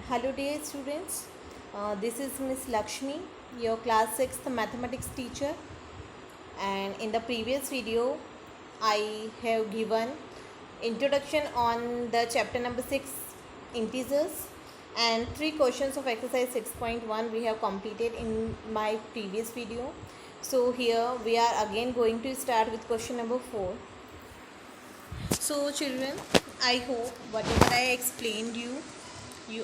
Hello dear students, this is Miss Lakshmi, your class 6th mathematics teacher, and in the previous video I have given introduction on the chapter number 6 integers and 3 questions of exercise 6.1 we have completed in my previous video. So here we are again going to start with question number 4. So children, I hope whatever I explained you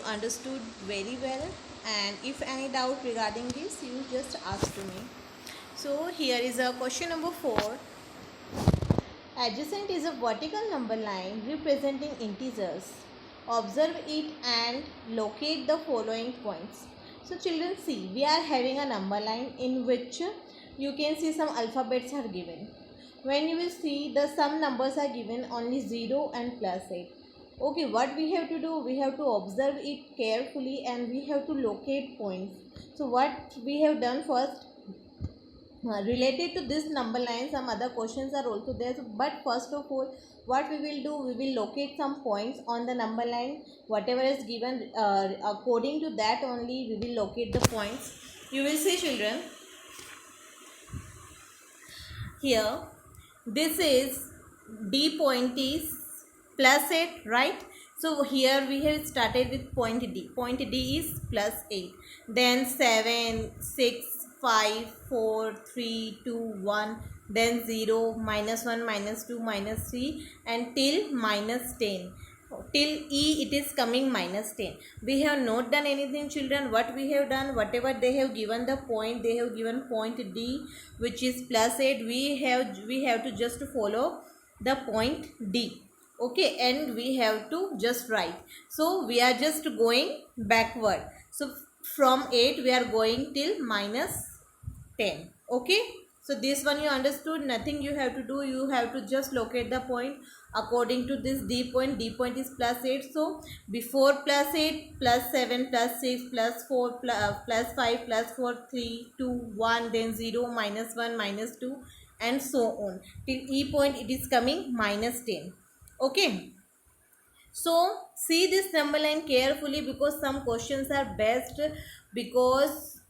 understood very well, and if any doubt regarding this you just ask to me. So here is a question number 4. Adjacent is a vertical number line representing integers. Observe it and locate the following points. So children, see, we are having a number line in which you can see some alphabets are given. When you will see the some numbers are given only 0 and plus 8. Okay, what we have to do, we have to observe it carefully and we have to locate points. So what we have done first, related to this number line some other questions are also there, but first of all what we will do, we will locate some points on the number line, whatever is given, according to that only we will locate the points. You will see children, here this is D point is plus 8, right? So here we have started with point D. Point D is plus 8. Then 7, 6, 5, 4, 3, 2, 1. Then 0, minus 1, minus 2, minus 3 and till minus 10. Till E it is coming minus 10. We have not done anything children. What we have done, whatever they have given the point, they have given point D which is plus 8. We have to just follow the point D. Okay, and we have to just write. So we are just going backward. So from 8 we are going till minus 10. Okay, so this one you understood. Nothing you have to do, you have to just locate the point according to this D point. D point is plus 8. So before plus 8, plus 7, plus 6, plus 4, plus 5, plus 4, 3, 2, 1, then 0, minus 1, minus 2 and so on. Till E point it is coming minus 10. Okay, so see this number line carefully because some questions are based, because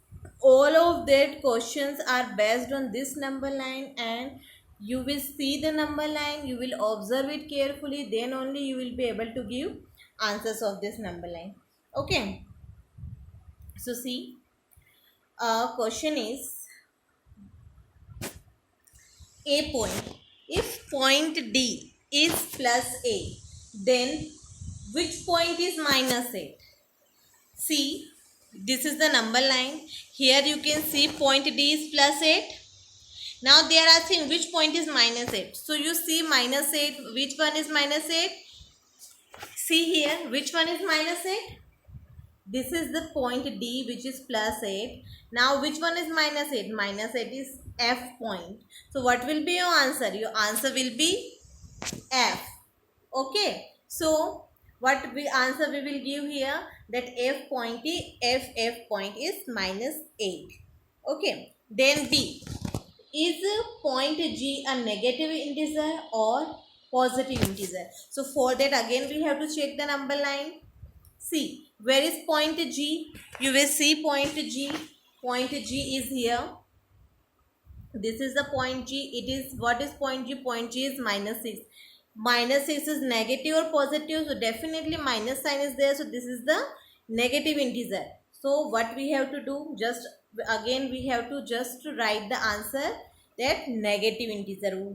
all of that questions are based on this number line, and you will see the number line, you will observe it carefully, then only you will be able to give answers of this number line. Okay, so see, question is a point. If point D is plus A, then which point is minus 8? See, this is the number line. Here you can see point D is plus 8. Now they are asking which point is minus 8. So you see minus 8. Which one is minus 8? See here, which one is minus 8? This is the point D which is plus 8. Now which one is minus 8? Minus 8 is F point. So what will be your answer? Your answer will be F. Okay. So what answer we will give here, that F point is minus 8. Okay. Then B. Is point G a negative integer or positive integer? So for that again we have to check the number line. See, where is point G? You will see point G. Point G is here. This is the point G. It is, what is point G? Point G is minus 6. Minus 6 is negative or positive? So definitely minus sign is there. So this is the negative integer. So what we have to do? Just again we have to just write the answer, that negative integer.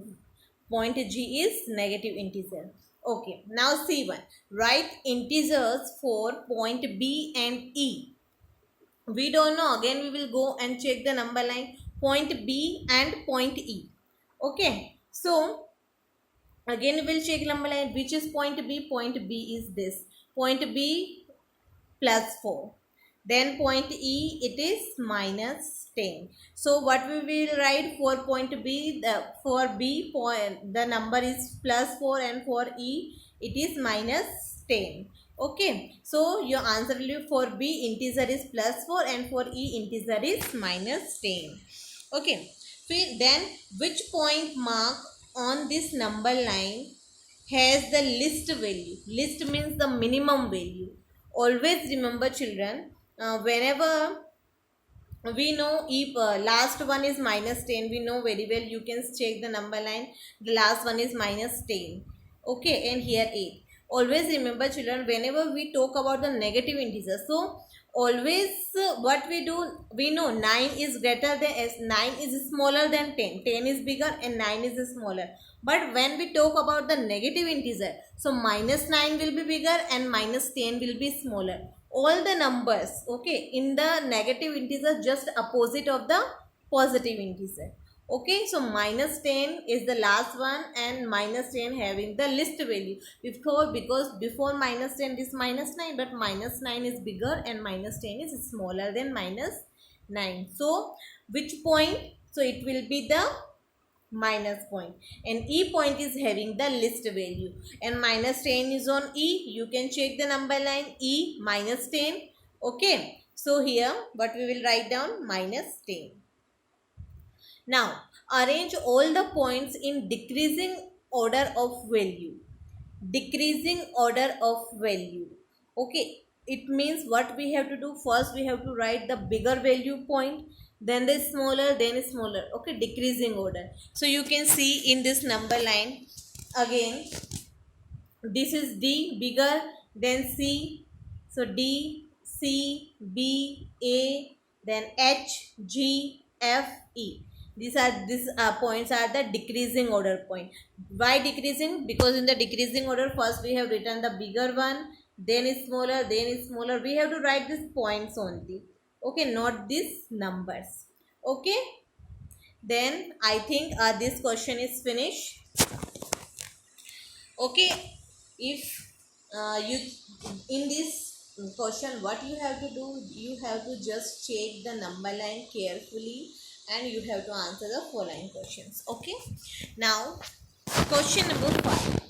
Point G is negative integer. Okay, now C1. Write integers for point B and E. We don't know. Again we will go and check the number line. Point B and point E. Okay, so again we will check number line. Which is point B? Point B is this. Point B plus 4. Then point E, it is minus 10. So what we will write for point B? For B point the number is plus 4 and for E it is minus 10. Okay, so your answer will be for B integer is plus 4 and for E integer is minus 10. Okay, so then which point mark on this number line has the least value? Least means the minimum value. always remember children, whenever we know if last one is minus 10, we know very well, you can check the number line, the last one is minus 10, okay, and here 8. Always remember children, whenever we talk about the negative integers, so always what we do, we know 9 is greater than 9 is smaller than 10, 10 is bigger and 9 is smaller. But when we talk about the negative integer, so minus 9 will be bigger and minus 10 will be smaller. All the numbers, okay, in the negative integer just opposite of the positive integer. Okay, so minus 10 is the last one and minus 10 having the least value. Because before minus 10 is minus 9, but minus 9 is bigger and minus 10 is smaller than minus 9. So which point? So it will be the minus point, and E point is having the least value, and minus 10 is on E. You can check the number line, E minus 10. Okay, so here what we will write down, minus 10. Now arrange all the points in decreasing order of value. Decreasing order of value. Okay, it means what we have to do, first we have to write the bigger value point, then the smaller, then smaller. Okay, decreasing order. So you can see in this number line, again this is D bigger, then C, so D, C, B, A, then H, G, F, E. These points are the decreasing order point. Why decreasing? Because in the decreasing order, first we have written the bigger one, then is smaller, then is smaller. We have to write these points only. Okay, not these numbers. Okay, then I think this question is finished. Okay, if you in this question, what you have to do, you have to just check the number line carefully and you have to answer the following questions. Okay, now question number 5.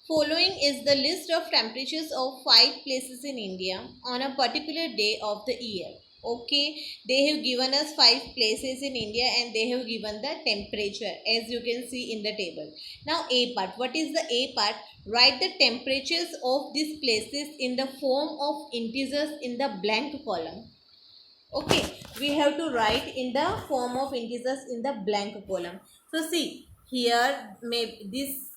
Following is the list of temperatures of 5 places in India on a particular day of the year. Okay, they have given us 5 places in India and they have given the temperature as you can see in the table. Now A part, what is the A part? Write the temperatures of these places in the form of integers in the blank column. Okay, we have to write in the form of integers in the blank column. So see, here these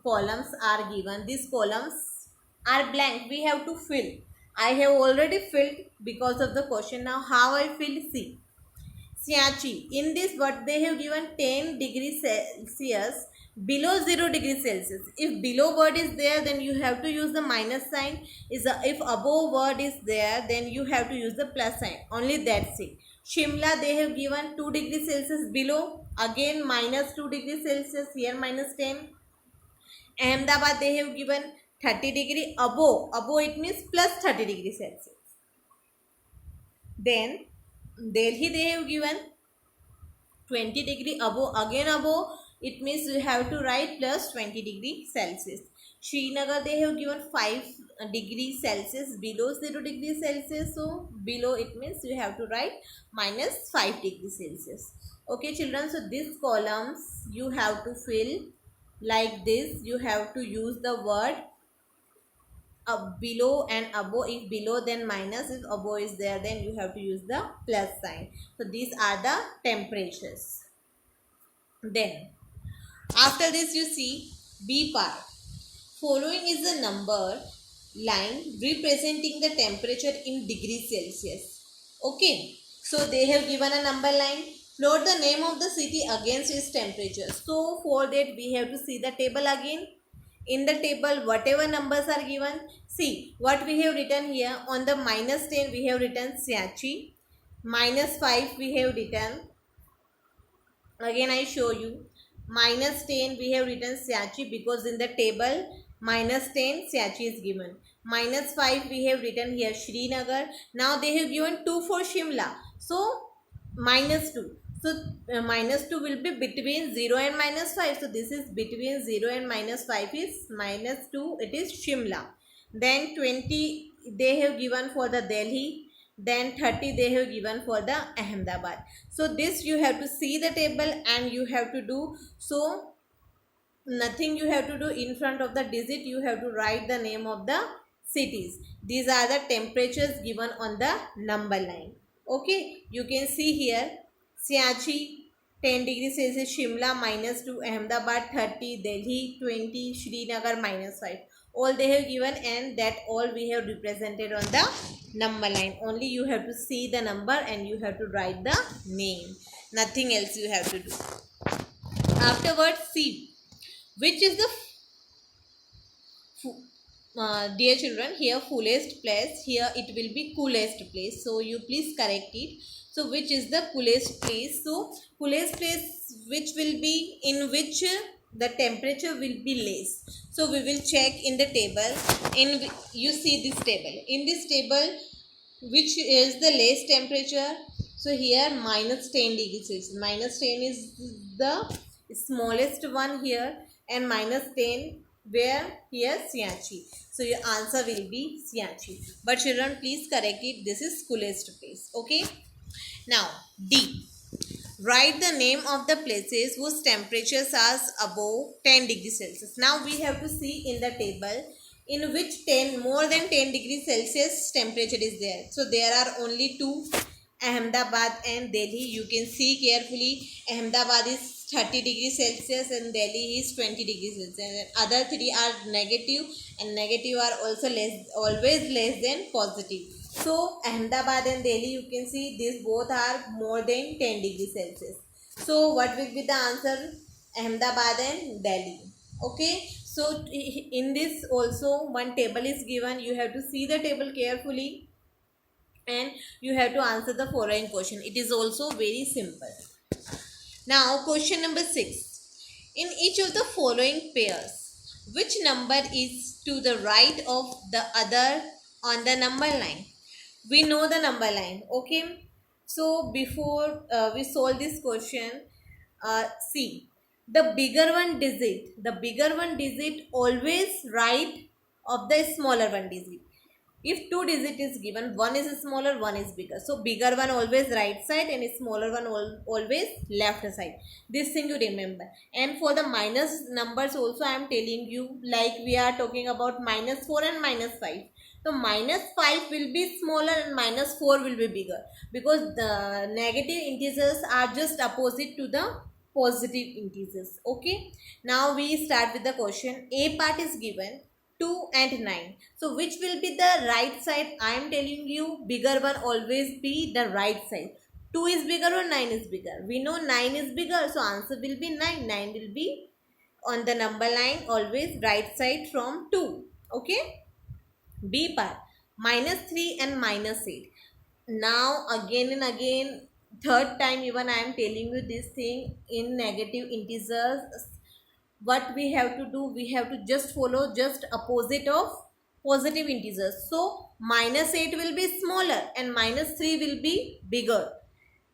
columns are given, these columns are blank, we have to fill. I have already filled because of the question. Now how I fill? See, Siachi, in this what they have given, 10 degrees Celsius below 0 degrees Celsius. If below word is there, then you have to use the minus sign. If above word is there, then you have to use the plus sign. Only that's it. Shimla they have given 2 degrees Celsius below, again minus 2 degrees Celsius, here minus 10. Ahmedabad they have given 30 degree above it means plus 30 degrees Celsius. Then Delhi they have given 20 degree above, again above, it means you have to write plus 20 degree Celsius. Srinagar they have given 5 degrees Celsius below 0 degrees Celsius, so below it means you have to write minus 5 degrees Celsius. Okay children, so these columns you have to fill like this. You have to use the word below and above. If below then minus, if above is there then you have to use the plus sign. So these are the temperatures. Then after this you see B part. Following is a number line representing the temperature in degrees Celsius. Okay, so they have given a number line. Plot the name of the city against its temperature. So for that we have to see the table again. In the table whatever numbers are given, see what we have written here. On the minus 10 we have written Siachi, minus 5 we have written, again I show you, minus 10 we have written Siachi because in the table minus 10 Siachi is given. Minus 5 we have written here Srinagar. Now they have given 2 for Shimla, so minus 2. So minus 2 will be between 0 and minus 5. So this is between 0 and minus 5 is minus 2. It is Shimla. Then 20 they have given for the Delhi. Then 30 they have given for the Ahmedabad. So this you have to see the table and you have to do. So nothing you have to do in front of the digit. You have to write the name of the cities. These are the temperatures given on the number line. Okay, you can see here Siachi 10 degrees Celsius, Shimla -2, Ahmedabad 30, Delhi 20, Srinagar -5. All they have given, and that all we have represented on the number line. Only you have to see the number and you have to write the name. Nothing else you have to do. Afterwards, see which is the dear children, here fullest place, here it will be coolest place, so you please correct it. So which is the coolest place? So coolest place which will be in which the temperature will be less. So we will check in the table. You see this table, in this table which is the less temperature. So here -10 degrees Celsius, -10 is the smallest one here, and -10 where here Siachi. So your answer will be Siachi. But children, please correct it. This is coolest place. Okay. Now D. Write the name of the places whose temperatures are above 10 degrees Celsius. Now we have to see in the table in which more than 10 degrees Celsius temperature is there. So there are only two, Ahmedabad and Delhi. You can see carefully. Ahmedabad is 30 degrees Celsius and Delhi is 20 degrees Celsius. And other three are negative, and negative are also always less than positive. So Ahmedabad and Delhi, you can see these both are more than 10 degrees Celsius. So what will be the answer? Ahmedabad and Delhi. Okay. So in this also one table is given. You have to see the table carefully and you have to answer the following question. It is also very simple. Now question number 6. In each of the following pairs, which number is to the right of the other on the number line? We know the number line. Okay. So before we solve this question, see the bigger one digit always right of the smaller one digit. If two digit is given, one is smaller, one is bigger. So bigger one always right side and smaller one always left side. This thing you remember. And for the minus numbers also I am telling you, like we are talking about -4 and -5. So -5 will be smaller and -4 will be bigger, because the negative integers are just opposite to the positive integers. Okay. Now we start with the question. A part is given 2 and 9. So which will be the right side? I am telling you, bigger one always be the right side. 2 is bigger or 9 is bigger? We know 9 is bigger, so answer will be 9. 9 will be on the number line always right side from 2. Okay. B part, -3 and -8. Now again and again, third time even I am telling you this thing in negative integers. What we have to do, we have to just follow just opposite of positive integers. So -8 will be smaller and -3 will be bigger.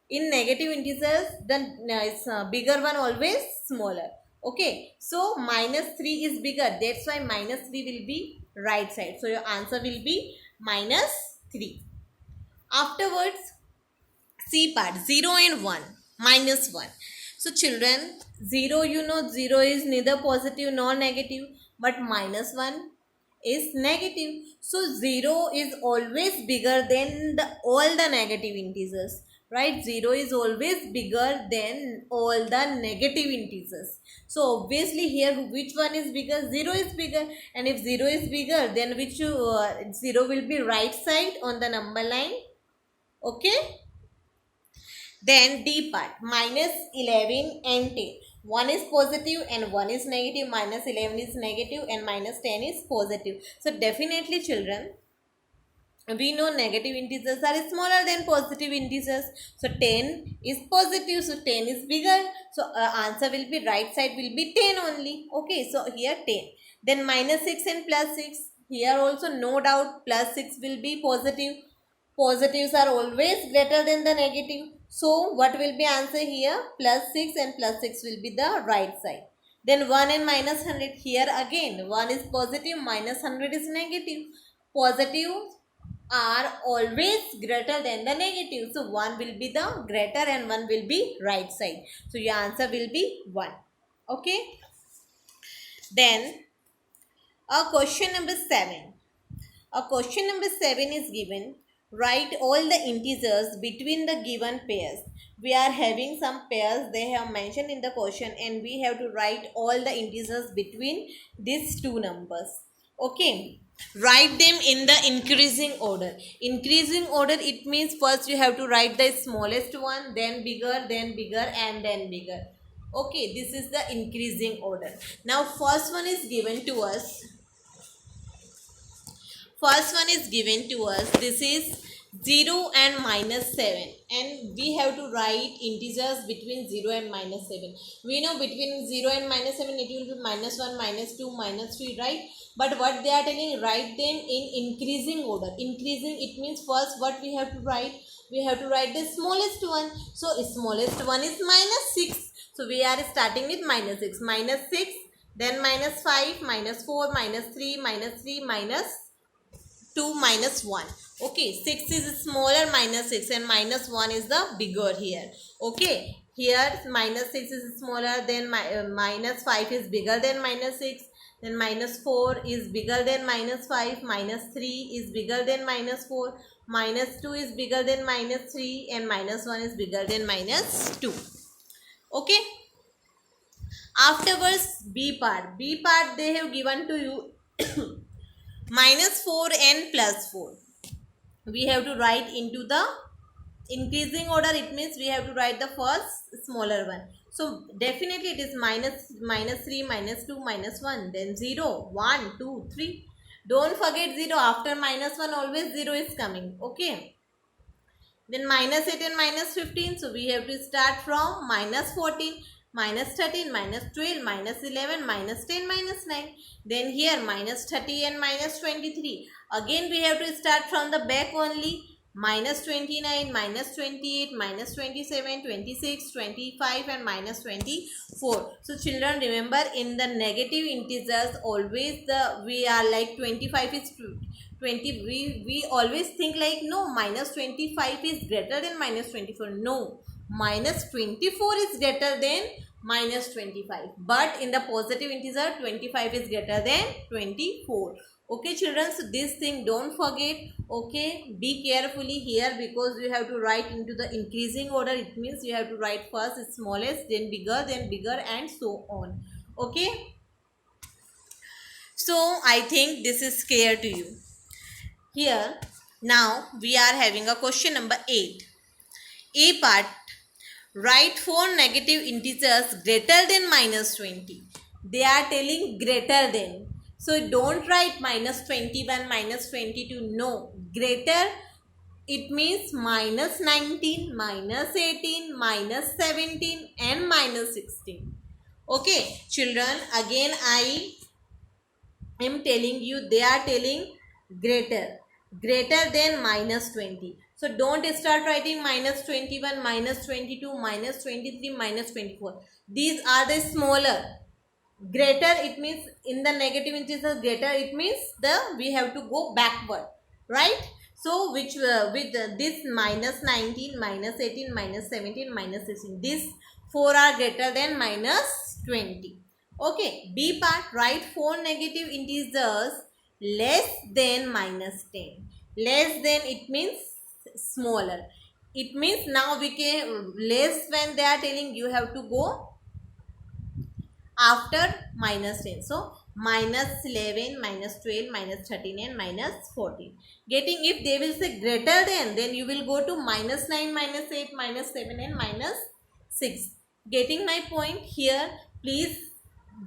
In negative integers, then bigger one always smaller. Okay. So -3 is bigger, that's why -3 will be right side. So your answer will be -3. Afterwards, C part, 0 and 1, -1. So children, 0, you know 0 is neither positive nor negative, but -1 is negative. So 0 is always bigger than all the negative integers, right? 0 is always bigger than all the negative integers. So obviously here which one is bigger? 0 is bigger. And if 0 is bigger, then which 0 will be right side on the number line. Okay. Then D part, -11 and 10. One is positive and one is negative. -11 is negative and -10 is positive. So definitely children, we know negative integers are smaller than positive integers. So 10 is positive, so 10 is bigger. So answer will be right side will be 10 only. Okay, so here 10. Then -6 and +6. Here also no doubt +6 will be positive. Positives are always greater than the negative. So what will be answer here? +6 and +6 will be the right side. Then 1 and -100. Here again 1 is positive, -100 is negative. Positives are always greater than the negative. So 1 will be the greater and 1 will be right side. So your answer will be 1. Okay. Then question number 7. A question number 7 is given. Write all the integers between the given pairs. We are having some pairs they have mentioned in the question, and we have to write all the integers between these two numbers. Okay. Write them in the increasing order. Increasing order, it means first you have to write the smallest one, then bigger, and then bigger. Okay, this is the increasing order. Now first one is given to us. First one is given to us. This is 0 and -7, and we have to write integers between 0 and -7. We know between 0 and -7 it will be -1, -2, -3, right? But what they are telling, write them in increasing order. Increasing, it means first what we have to write? We have to write the smallest one. So smallest one is -6. So we are starting with -6. -6, then -5, -4, -3, -3, -2, -1. Okay, 6 is smaller, -6, and -1 is the bigger here. Okay, here -6 is smaller, then -5 is bigger than -6, then -4 is bigger than -5, -3 is bigger than -4, -2 is bigger than -3, and -1 is bigger than -2. Okay, afterwards B part. B part they have given to you -4 and +4. We have to write into the increasing order. It means we have to write the first smaller one. So definitely it is -3, -2, -1, then 0, 1, 2, 3. Don't forget 0. After -1 always 0 is coming. Okay. Then -8 and -15. So we have to start from -14, -13, -12, -11, -10, -9. Then here -30 and -23. Again we have to start from the back only. -29, -28, -27, 26, 25, and -24. So children, remember, in the negative integers always we are like 25 is 20. We always think like, no, -25 is greater than -24. No, -24 is greater than -25. But in the positive integer, 25 is greater than 24. Okay children, so this thing don't forget. Okay, be carefully here, because you have to write into the increasing order. It means you have to write first smallest, then bigger, and so on. Okay, so I think this is clear to you. Here now we are having a question number 8. A part. Write 4 negative integers greater than -20. They are telling greater than. So don't write -21, -22. No, greater, it means -19, -18, -17, and -16. Okay children, again I am telling you, they are telling greater than -20. So don't start writing -21, -22, -23, -24. These are the smaller. Greater, it means in the negative integer, greater, it means we have to go backward, right? So which with this -19, -18, -17, -16, these 4 are greater than -20. Okay, B part. Write 4 negative integers less than -10. Less than, it means smaller. It means now we can less, when they are telling you have to go after -10. So -11, -12, -13, and -14. Getting, if they will say greater than, then you will go to -9, -8, -7, and -6. Getting my point here? Please,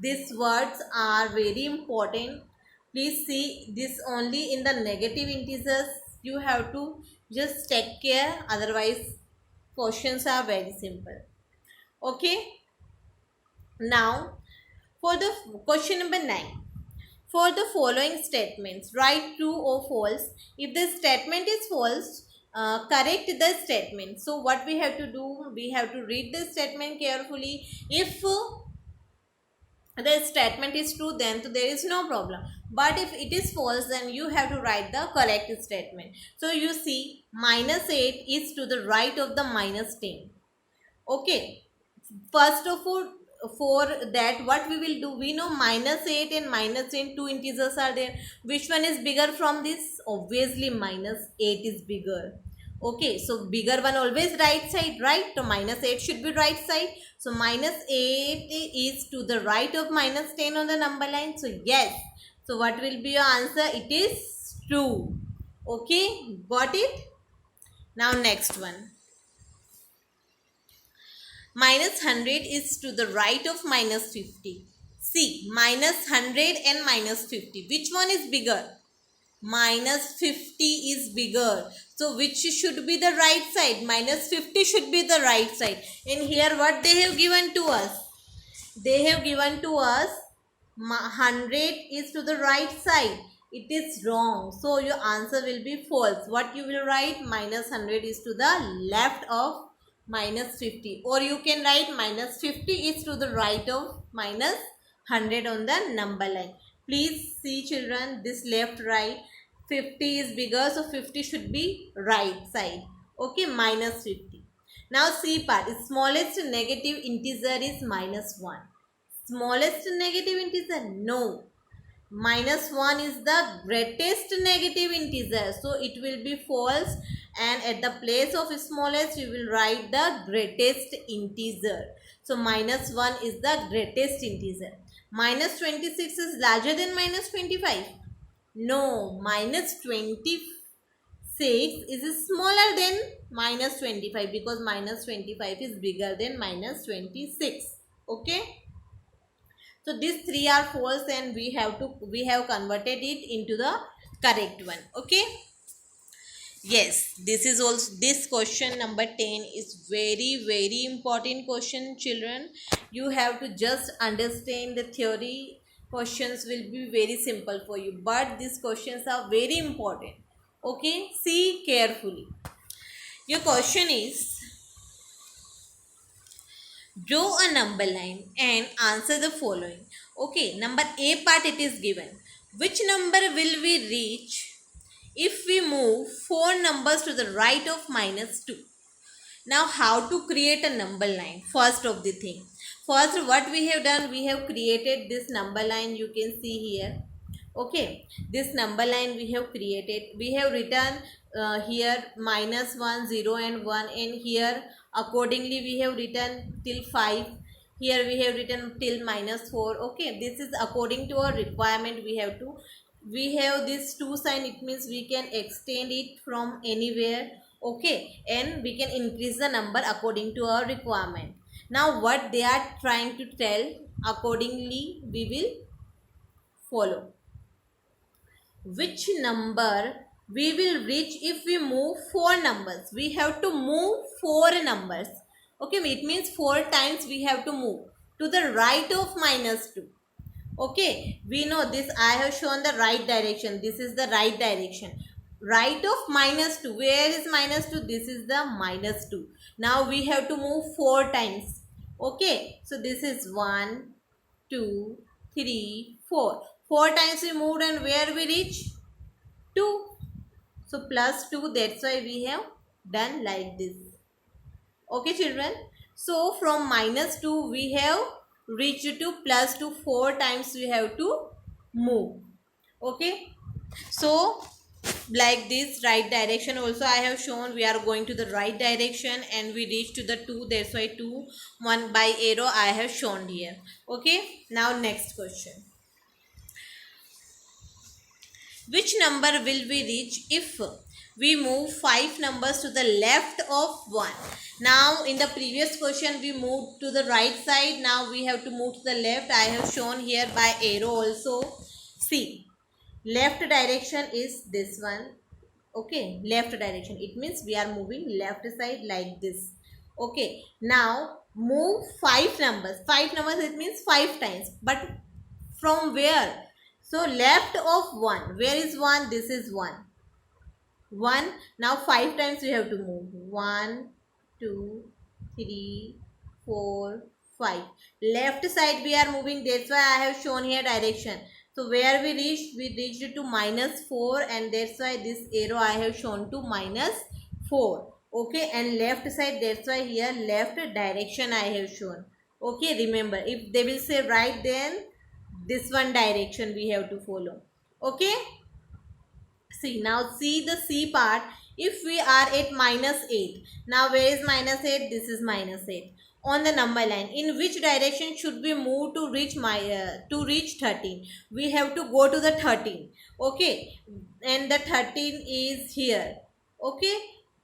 these words are very important. Please see this only in the negative integers. You have to just take care, otherwise questions are very simple. Okay, now for the question number 9. For the following statements, write true or false. If the statement is false, correct the statement. So what we have to do, we have to read the statement carefully. If the statement is true, then there is no problem. But if it is false, then you have to write the correct statement. So you see, -8 is to the right of the -10. Okay, first of all, for that what we will do, we know minus 8 and minus 10, two integers are there. Which one is bigger from this? Obviously minus 8 is bigger. Okay, so bigger one always right side, right? So minus 8 should be right side. So minus 8 is to the right of minus 10 on the number line. So yes. So what will be your answer? It is true. Okay, got it? Now next one. Minus 100 is to the right of minus 50. See, minus 100 and minus 50. Which one is bigger? Minus 50 is bigger. So which should be the right side? Minus 50 should be the right side. And here what they have given to us? They have given to us 100 is to the right side. It is wrong. So your answer will be false. What you will write? Minus 100 is to the left of minus 50. Or you can write minus 50 is to the right of minus 100 on the number line. Please see children, this left right. 50 is bigger, so 50 should be right side. Okay, minus 50. Now C part, smallest negative integer is minus 1. Smallest negative integer? No. Minus 1 is the greatest negative integer. So it will be false, and at the place of smallest you will write the greatest integer. So minus 1 is the greatest integer. Minus 26 is larger than minus 25. No, minus 26 is smaller than minus 25 because minus 25 is bigger than minus 26. Okay. So these three are false and we have converted it into the correct one. Okay. Yes, this is also, this question number 10 is very important question children. You have to just understand the theory. Questions will be very simple for you, but these questions are very important. Okay, see carefully. Your question is, draw a number line and answer the following. Okay, number A part it is given. Which number will we reach if we move 4 numbers to the right of minus 2? Now how to create a number line? First of the thing. First what we have done, we have created this number line, you can see here. Okay, this number line we have created. We have written here minus 1, 0 and 1, and here accordingly we have written till 5. Here we have written till minus 4. Okay, this is according to our requirement. We have this 2 sign, it means we can extend it from anywhere. Okay, and we can increase the number according to our requirement. Now what they are trying to tell, accordingly we will follow. Which number we will reach if we move 4 numbers? We have to move 4 numbers. Okay, it means 4 times we have to move to the right of minus 2. Okay, we know this. I have shown the right direction. This is the right direction. Right of minus 2. Where is minus 2? This is the minus 2. Now we have to move 4 times. Okay, so this is 1, 2, 3, 4. 4 times we moved, and where we reach? 2. So plus 2, that's why we have done like this. Okay children. So from minus 2 we have reached to plus 2. 4 times we have to move. Okay. So like this, right direction also I have shown. We are going to the right direction and we reach to the 2. That's why 2, 1 by arrow I have shown here. Okay. Now next question. Which number will we reach if we move 5 numbers to the left of 1? Now in the previous question we moved to the right side. Now we have to move to the left. I have shown here by arrow also. See, left direction is this one. Okay, left direction. It means we are moving left side like this. Okay, now move 5 numbers. 5 numbers, it means 5 times. But from where? So left of 1. Where is 1? This is 1. 1. Now 5 times we have to move. 1, 2, 3, 4, 5. Left side we are moving. That's why I have shown here direction. So where we reached to minus 4, and that's why this arrow I have shown to minus 4. Okay, and left side, that's why here left direction I have shown. Okay, remember, if they will say right, then this one direction we have to follow. Okay, see, now see the C part. If we are at -8, now where is -8? This is -8 on the number line. In which direction should we move to reach 13? We have to go to the 13. Okay, and the 13 is here. Okay,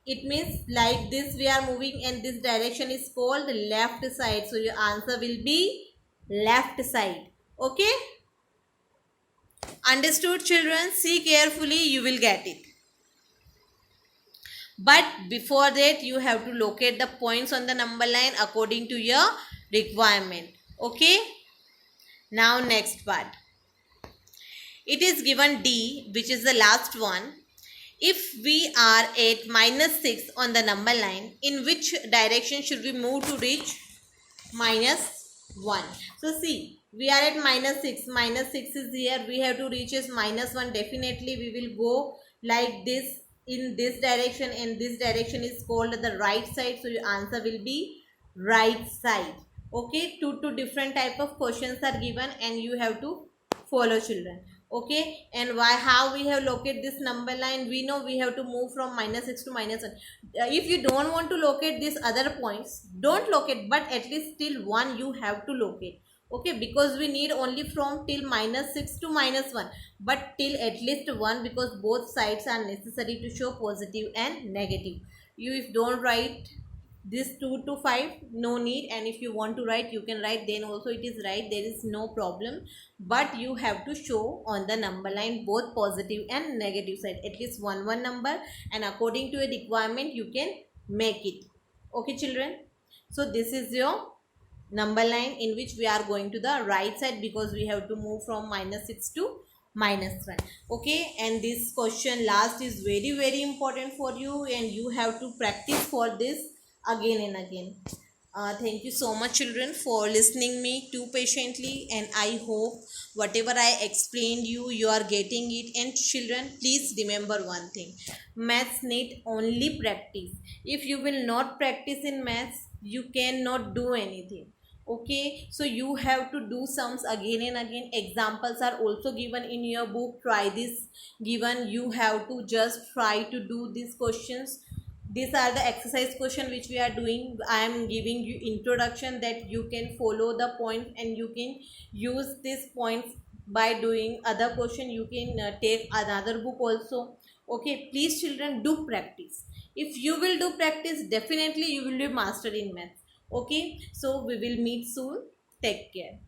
it means like this we are moving, and this direction is called left side. So your answer will be left side. Okay, understood, children? See carefully, you will get it. But before that, you have to locate the points on the number line according to your requirement. Okay, now next part. It is given D, which is the last one. If we are at -6 on the number line, in which direction should we move to reach -1? So see, we are at -6. -6 is here. We have to reach as -1. Definitely we will go like this, in this direction, and this direction is called the right side. So your answer will be right side. Okay, two different type of questions are given, and you have to follow, children. Okay, and why, how we have located this number line? We know we have to move from -6 to -1. If you don't want to locate these other points, don't locate, but at least till 1 you have to locate. Okay, because we need only from till -6 to -1, but till at least 1, because both sides are necessary to show positive and negative. You, if don't write this 2 to 5, no need, and if you want to write, you can write, then also it is right, there is no problem. But you have to show on the number line both positive and negative side, at least one number, and according to a requirement you can make it. Okay, children, so this is your number line in which we are going to the right side, because we have to move from -6 to -1. Okay, and this question last is very very important for you, and you have to practice for this again and again. Thank you so much, children, for listening me too patiently, and I hope whatever I explained you are getting it. And children, please remember one thing: maths need only practice. If you will not practice in maths, you cannot do anything. Okay, so you have to do sums again and again. Examples are also given in your book. Try this given, you have to just try to do these questions. These are the exercise question which we are doing. I am giving you introduction, that you can follow the point and you can use these points by doing other question. You can take another book also. Okay, please children, do practice. If you will do practice, definitely you will be master in maths. Okay, so we will meet soon. Take care.